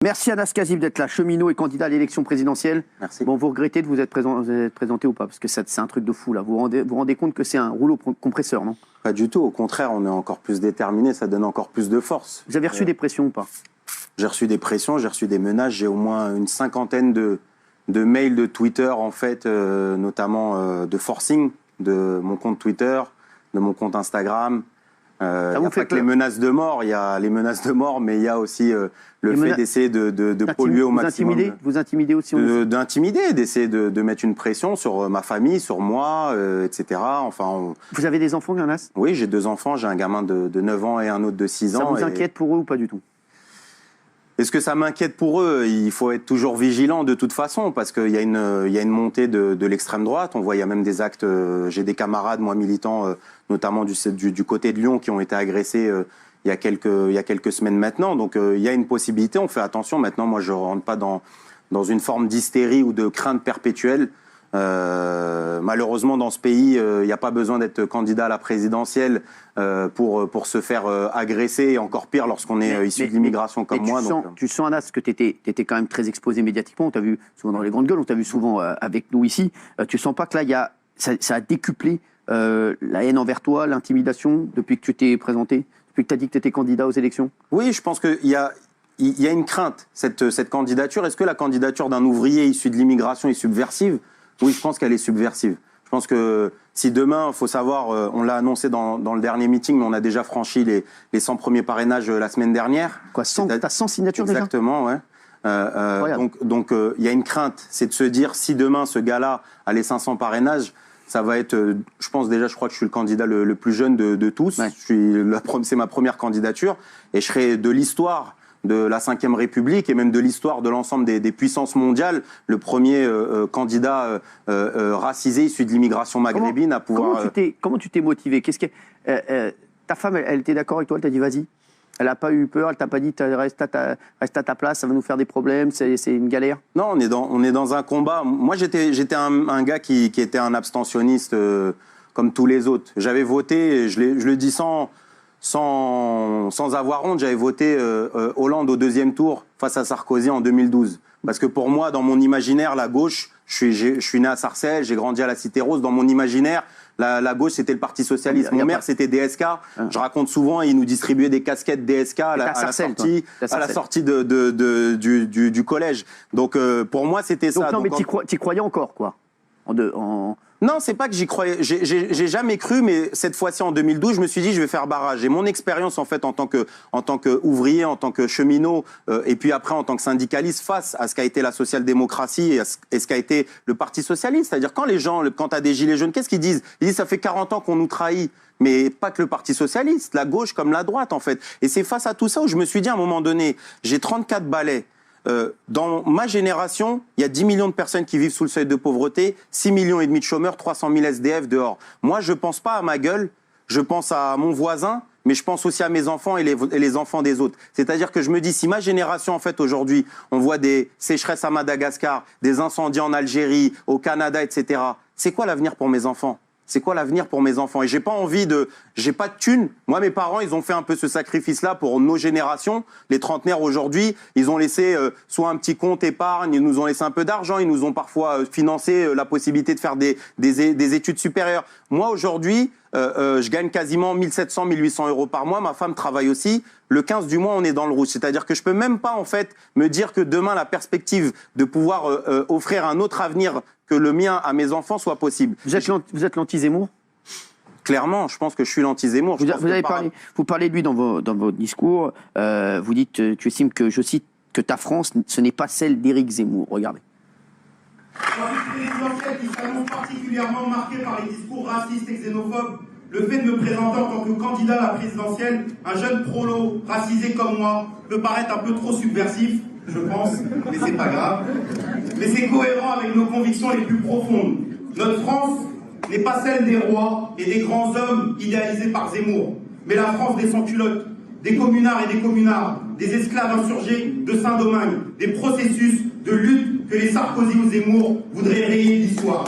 Merci Anas Kazib d'être là, cheminot et candidat à l'élection présidentielle. Merci. Bon, vous regrettez de vous être présenté ou pas? Parce que c'est un truc de fou là. Vous vous rendez compte que c'est un rouleau compresseur, non? Pas du tout, au contraire, on est encore plus déterminé, ça donne encore plus de force. Vous avez reçu des pressions ou pas? J'ai reçu des pressions, j'ai reçu des menaces, j'ai au moins une cinquantaine de mails de Twitter, en fait, notamment de forcing de mon compte Twitter, de mon compte Instagram. Il n'y a pas que les menaces de mort, il y a les menaces de mort, mais il y a aussi le fait d'essayer de polluer au maximum. Vous intimidez aussi? D'intimider, d'essayer de mettre une pression sur ma famille, sur moi, etc. Enfin, Vous avez des enfants, Anas? Oui, j'ai 2 enfants, j'ai un gamin de 9 ans et un autre de 6 ans. Ça vous inquiète pour eux ou pas du tout? Est-ce que ça m'inquiète pour eux? Il faut être toujours vigilant de toute façon, parce qu'il y a une montée de l'extrême droite. On voit, il y a même des actes. J'ai des camarades, moi, militants, notamment du côté de Lyon, qui ont été agressés il y a quelques semaines maintenant. Donc, il y a une possibilité. On fait attention. Maintenant, moi, je ne rentre pas dans une forme d'hystérie ou de crainte perpétuelle. Malheureusement, dans ce pays, il n'y a pas besoin d'être candidat à la présidentielle pour se faire agresser, et encore pire lorsqu'on est issu de l'immigration comme moi. Tu sens, Anas, que tu étais quand même très exposé médiatiquement. On t'a vu souvent dans les grandes gueules, on t'a vu souvent avec nous ici. Tu sens pas que là, ça a décuplé la haine envers toi, l'intimidation, depuis que tu t'es présenté, depuis que tu as dit que tu étais candidat aux élections? Oui, je pense qu'il y a une crainte, cette candidature. Est-ce que la candidature d'un ouvrier issu de l'immigration est subversive? Oui, je pense qu'elle est subversive. Je pense que si demain, il faut savoir, on l'a annoncé dans le dernier meeting, mais on a déjà franchi les 100 premiers parrainages la semaine dernière. Quoi, 100, t'as 100 signatures déjà? Exactement, ouais. Donc, il y a une crainte, c'est de se dire, si demain, ce gars-là a les 500 parrainages, ça va être, je crois que je suis le candidat le plus jeune de tous. Ouais. C'est ma première candidature, et je serai de l'histoire de la Ve République et même de l'histoire de l'ensemble des puissances mondiales, le premier candidat racisé issu de l'immigration maghrébine à pouvoir... Comment tu t'es motivé? Ta femme, elle était d'accord avec toi? Elle t'a dit vas-y? Elle n'a pas eu peur? Elle t'a pas dit reste à ta place, ça va nous faire des problèmes, c'est une galère? Non, on est dans un combat. Moi, j'étais un gars qui était un abstentionniste comme tous les autres. J'avais voté, et je le dis sans avoir honte, j'avais voté Hollande au 2e tour face à Sarkozy en 2012. Parce que pour moi, dans mon imaginaire, la gauche, je suis né à Sarcelles, j'ai grandi à la Cité Rose, dans mon imaginaire, la gauche, c'était le Parti Socialiste. Mon maire, c'était DSK. Je raconte souvent, il nous distribuait des casquettes DSK à la sortie du collège. Donc, pour moi, c'était ça. Non, mais t'y croyais encore, quoi? Non, c'est pas que j'y croyais. J'ai jamais cru, mais cette fois-ci, en 2012, je me suis dit, je vais faire barrage. Et mon expérience, en fait, en tant qu'ouvrier, en tant que cheminot, et puis après, en tant que syndicaliste, face à ce qu'a été la social-démocratie et ce qu'a été le Parti socialiste. C'est-à-dire, quand t'as des gilets jaunes, qu'est-ce qu'ils disent? Ils disent, ça fait 40 ans qu'on nous trahit. Mais pas que le Parti socialiste, la gauche comme la droite, en fait. Et c'est face à tout ça où je me suis dit, à un moment donné, j'ai 34 balais. Dans ma génération, il y a 10 millions de personnes qui vivent sous le seuil de pauvreté, 6,5 millions de chômeurs, 300 000 SDF dehors. Moi, je ne pense pas à ma gueule, je pense à mon voisin, mais je pense aussi à mes enfants et les enfants des autres. C'est-à-dire que je me dis, si ma génération, en fait, aujourd'hui, on voit des sécheresses à Madagascar, des incendies en Algérie, au Canada, etc., c'est quoi l'avenir pour mes enfants? C'est quoi l'avenir pour mes enfants? Et j'ai pas de thunes. Moi, mes parents, ils ont fait un peu ce sacrifice-là pour nos générations. Les trentenaires aujourd'hui, ils ont laissé soit un petit compte épargne, ils nous ont laissé un peu d'argent, ils nous ont parfois financé la possibilité de faire des études supérieures. Moi, aujourd'hui, je gagne quasiment 1 700, 1 800 euros par mois. Ma femme travaille aussi. Le 15 du mois, on est dans le rouge. C'est-à-dire que je peux même pas, en fait, me dire que demain, la perspective de pouvoir offrir un autre avenir que le mien à mes enfants soit possible. Vous êtes l'anti-Zemmour? Clairement, je pense que je suis l'anti-Zemmour. Vous parlez de lui dans votre discours. Vous dites, tu estimes que, je cite, que ta France, ce n'est pas celle d'Éric Zemmour. Regardez. Une présidentielle qui s'annonce particulièrement marquée par les discours racistes et xénophobes, le fait de me présenter en tant que candidat à la présidentielle, un jeune prolo racisé comme moi, peut paraître un peu trop subversif, je pense, mais c'est pas grave. Mais c'est cohérent avec nos convictions les plus profondes. Notre France n'est pas celle des rois et des grands hommes idéalisés par Zemmour, mais la France des sans-culottes, des communards et des communards, des esclaves insurgés de Saint-Domingue, des processus de lutte que les Sarkozy ou Zemmour voudraient rayer de l'histoire.